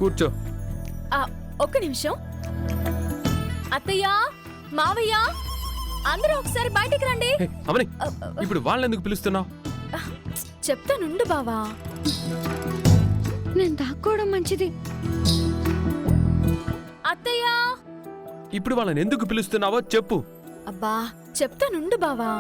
కూర్చో. ఒక్క నిమిషం. అత్తయ్య, మావయ్య, అందరూ ఒకసారి బయటికి రండి. అవని, ఇప్పుడు వాళ్ళని ఎందుకు పిలుస్తున్నావు? చెప్తానుండు బావా. నేను దాక్కోవడం మంచిది. అత్తయ్య, ఇప్పుడు వాళ్ళని ఎందుకు పిలుస్తున్నావో చెప్పు. అబ్బా చెప్తానుండు బావా.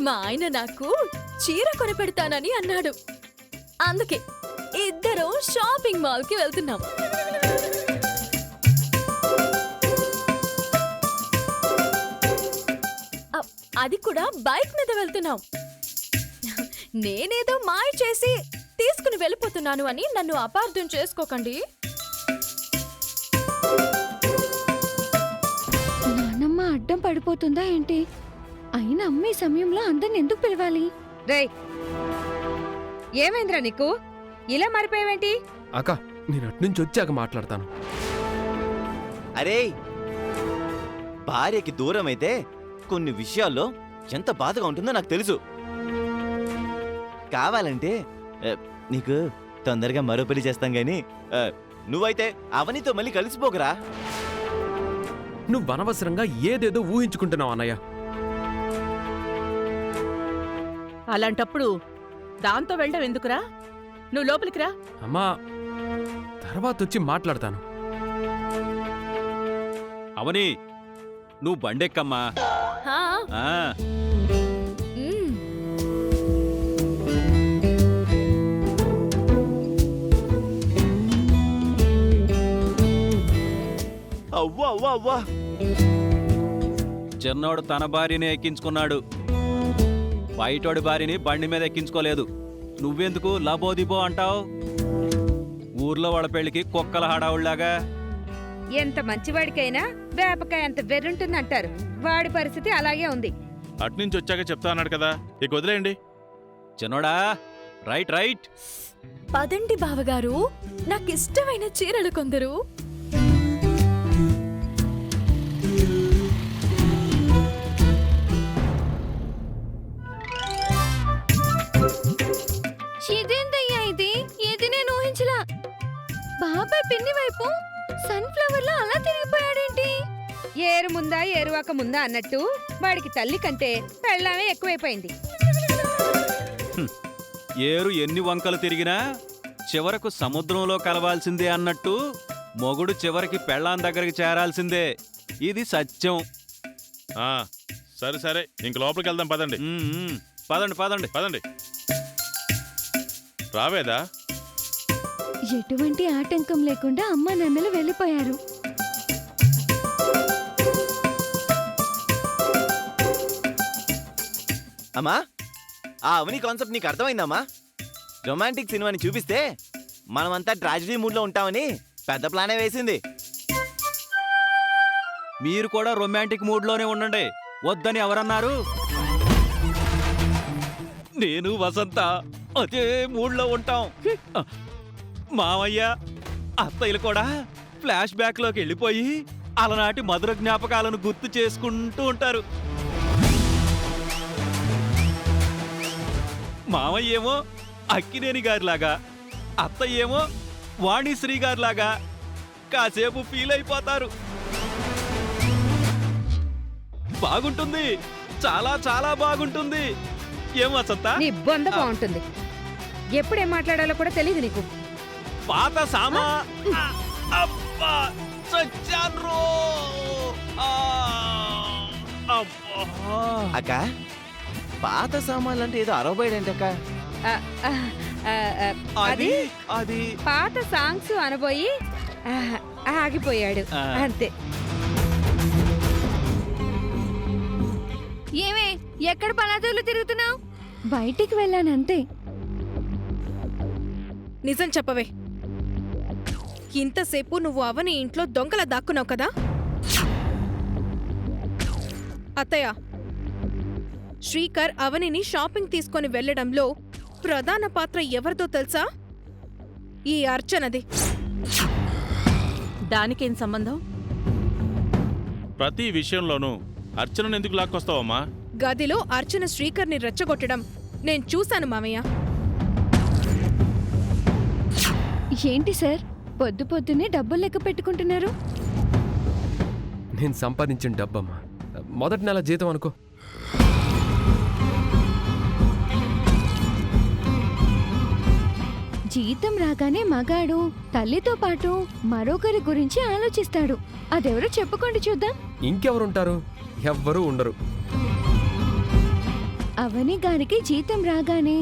మా ఆయన నాకు చీర కొనిపెడతానని అన్నాడు. అందుకే ఇద్దరం షాపింగ్ మాల్ కి వెళ్తున్నాం. అది కూడా బైక్ మీద వెళ్తున్నాం. నేనేదో మాయ చేసి తీసుకుని వెళ్ళిపోతున్నాను అని నన్ను అపార్థం చేసుకోకండి. నానమ్మ అడ్డం పడిపోతుందా ఏంటి? అయినా అమ్మే సమయంలో అందరిని ఎందుకు పిలవాలి? రేయ్, ఏమైందిరా నీకు? ఇలా మారిపోయావేంటి? అక్క, నేను అట్నుంచి వచ్చాక మాట్లాడతాను. అరే, భార్యకి దూరం అయితే కొన్ని విషయాల్లో ఎంత బాధగా ఉంటుందో నాకు తెలుసు. కావాలంటే నీకు తొందరగా మరో పెళ్లి చేస్తాం గాని నువ్వైతే అవనితో మళ్ళీ కలిసిపోకరా. నువ్వు అనవసరంగా ఏదేదో ఊహించుకుంటున్నావు అన్నయ్య. అలాంటప్పుడు దాంతో వెళ్ళడం ఎందుకురా? నువ్వు లోపలికి రా. అమ్మా, తర్వాత వచ్చి మాట్లాడతాను. అవని, నువ్వు బండెక్కమ్మా. హా, ఆ, మ్మ్. అవ్వా అవ్వా అవ్వా. చిన్నోడు తన భార్యని ఎక్కించుకున్నాడు, బయటోడి భార్యని బండి మీద ఎక్కించుకోలేదు. నువ్వెందుకు లబోదిబో అంటావు? ఊర్లో వాళ్ళ పెళ్లికి కుక్కల హడావుళ్లాగా. ఎంత మంచివాడికైనా వేపకాయ అంత వెర్రుంటుందంటారు. వాడి పరిస్థితి అలాగే ఉంది. అట్నుంచి వచ్చాక చెప్తా అన్నాడు కదా, ఇక వదిలేయండి. చిన్నోడా, రైట్ రైట్. పదండి బావగారు, నాకిష్టమైన చీరలు కొందరు. ఇదేందయ్యా ఇది? ఏది నేను ఊహించలా. బాబాయ్ పిన్ని వైపు సన్ఫ్లవర్ లో అలా తిరిగిపోయాడేంటి? ఏరు ముందా ఏరువాక ముందా అన్నట్టు వాడికి తల్లి కంటే పెళ్ళామే ఎక్కువైపోయింది. ఏరు ఎన్ని వంకలు తిరిగినా చివరకు సముద్రంలో కలవాల్సిందే అన్నట్టు మొగుడు చివరికి పెళ్ళాం దగ్గరికి చేరాల్సిందే. ఇది సత్యం. ఆ, సరే సరే, ఇంక లోపలికి వెళ్దాం పదండి. పదండి పదండి పదండి. రావేదా? ఎటువంటి ఆటంకం లేకుండా అమ్మా నాన్నలు వెళ్ళిపోయారు. అమ్మా, ఆ అవని కాన్సెప్ట్ నీకు అర్థమైందమ్మా? రొమాంటిక్ సినిమాని చూపిస్తే మనమంతా ట్రాజడీ మూడ్లో ఉంటామని పెద్ద ప్లానే వేసింది. మీరు కూడా రొమాంటిక్ మూడ్లోనే ఉండండి. వద్దని ఎవరన్నారు? నేను వసంత అదే మూడ్లో ఉంటాం. మావయ్య, అత్తయ్యలు కూడా ఫ్లాష్ బ్యాక్ లోకి వెళ్ళిపోయి అలనాటి మధుర జ్ఞాపకాలను గుర్తు చేసుకుంటూ ఉంటారు. మావయ్య ఏమో అక్కినేని గారిలాగా, అత్తయ్య ఏమో వాణిశ్రీ గారిలాగా కాసేపు ఫీల్ అయిపోతారు. బాగుంటుంది, చాలా చాలా బాగుంటుంది. ఏం వసంత? నీ బొంద బాగుంటుంది. ఎప్పుడేం మాట్లాడాలో కూడా తెలియదు నీకు. పాత సామా అబ్బా చచ్చాన్రో. అక్క, పాత సామాన్లు అంటే ఏదో అరవబోయాడంటక్క. ఆ, ఆ, ఆ, ఆ, అది అది పాత సాంగ్స్ అనబోయి ఆగిపోయాడు అంతే. ఏమే, ఎక్కడ పనాదులు తిరుగుతున్నావు? బయటికి వెళ్ళానంతే. నిజం చెప్పవే, ఇంతసేపు నువ్వు అవని ఇంట్లో దొంగల దాక్కున్నావు కదా? అత్తయ్య, శ్రీకర్ అవనిని షాపింగ్ తీసుకొని వెళ్లడంలో ప్రధాన పాత్ర ఎవరిదో తెలుసా? ఈ అర్చనది. దానికేం సంబంధం? ప్రతి విషయంలోనూ అర్చనను ఎందుకు లాక్కొస్తావమ్మా? గదిలో అర్చన శ్రీకర్ని రెచ్చగొట్టడం నేను చూశాను మామయ్య. ఏంటి సార్ పొద్దు పొద్దున్నే డబ్బులు లెక్క పెట్టుకుంటున్నారు? నేను సంపాదించిన డబ్బమ్మా. మొదటి నెల జీతం అనుకో. జీతం రాగానే మగాడు తల్లితో పాటు మరొకరి గురించి ఆలోచిస్తాడు. అదెవరో చెప్పుకోండి చూద్దాం. ఇంకెవరుంటారు? ఎవ్వరూ ఉండరు. అవని గారికి జీతం రాగానే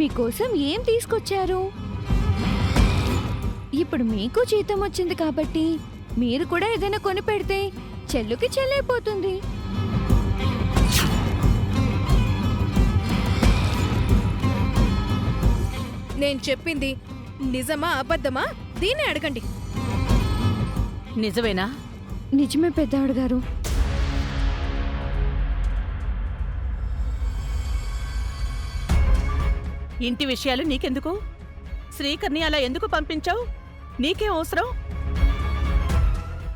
మీకోసం ఏం తీసుకొచ్చారు? ఇప్పుడు మీకు జీతం వచ్చింది కాబట్టి మీరు కూడా ఏదైనా కొని పెడితే చెల్లుకి చెల్లైపోతుంది. నేను చెప్పింది నిజమా అబద్ధమా దీన్నే అడగండి. నిజమేనా? నిజమే పెద్దవాడు గారు. ఇంటి విషయాలు నీకెందుకు? శ్రీకర్ని అలా ఎందుకు పంపించావు? నీకేం అవసరం?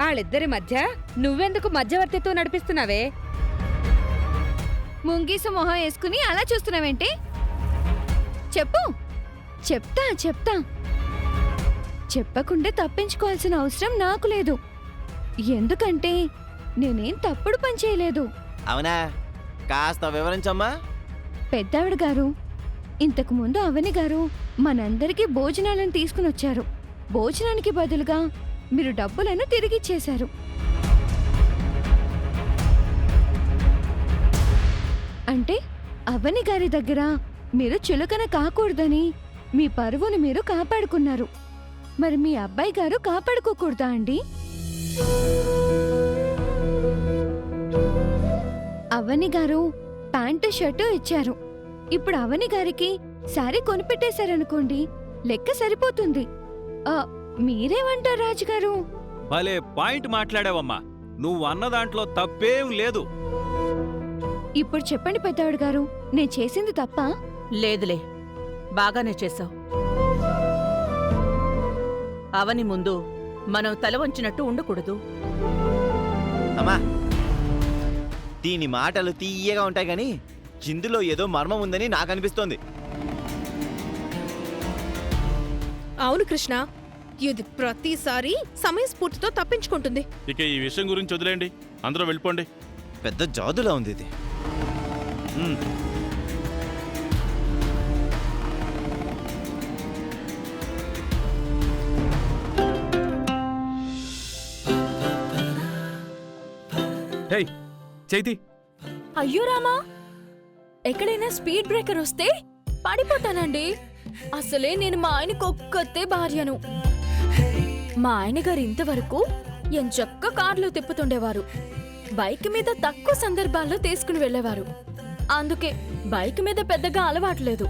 వాళ్ళిద్దరి మధ్య నువ్వెందుకు మధ్యవర్తిత్వం నడిపిస్తున్నావే? ముంగీసు మొహం వేసుకుని అలా చూస్తున్నావేంటి? చెప్పు. చెప్తా చెప్పకుండా తప్పించుకోవాల్సిన అవసరం నాకు లేదు. ఎందుకంటే నేనేం తప్పుడు పని చేయలేదు. అవునా? కాస్త వివరించమ్మా. పెద్దావిడ గారు, ఇంతకు ముందు అవని గారు మనందరికీ భోజనాలను తీసుకుని వచ్చారు. భోజనానికి బదులుగా మీరు డబ్బులను తిరిగిచ్చేశారు. అంటే అవని గారి దగ్గర మీరు చులకన కాకూడదని మీ పరువును మీరు కాపాడుకున్నారు. మరి మీ అబ్బాయి గారు కాపాడుకోకూడదా అండి? అవని గారు ప్యాంటు షర్టు ఇచ్చారు. ఇప్పుడు అవని గారికి శారీ కొనిపెట్టేశారనుకోండి, లెక్క సరిపోతుంది. మీరేమంటారు రాజుగారు? భలే పాయింట్ మాట్లాడావమ్మా. నువ్వు అన్న దాంట్లో తప్పేం లేదు. ఇప్పుడు చెప్పండి పెద్దవాడు గారు, నేను చేసింది తప్పా? లేదులే, బాగానే చేశావు. అవని ముందు మనం తల వంచినట్టు ఉండకూడదు. అమ్మా, దీని మాటలు తీయగా ఉంటాయి గాని ఇందులో ఏదో మర్మం ఉందని నాకు అనిపిస్తోంది. అవును కృష్ణ, ఇది ప్రతిసారి సమయస్ఫూర్తితో తప్పించుకుంటుంది. ఇక ఈ విషయం గురించి వదిలేండి, అందరూ వెళ్ళిపోండి. పెద్ద జాదులా ఉంది ఇది. హే చైతి, అయ్యో రామా, ఎక్కడైనా స్పీడ్ బ్రేకర్ వస్తే పడిపోతానండి. అసలే నేను మా ఆయనకు ఒక్కతే భార్యను. మా ఆయన గారు ఇంతవరకు ఎంచక్క కార్లో తిప్పుతుండేవారు. బైక్ మీద తక్కువ సందర్భాల్లో తీసుకుని వెళ్లేవారు. అందుకే బైక్ మీద పెద్దగా అలవాట్లేదు.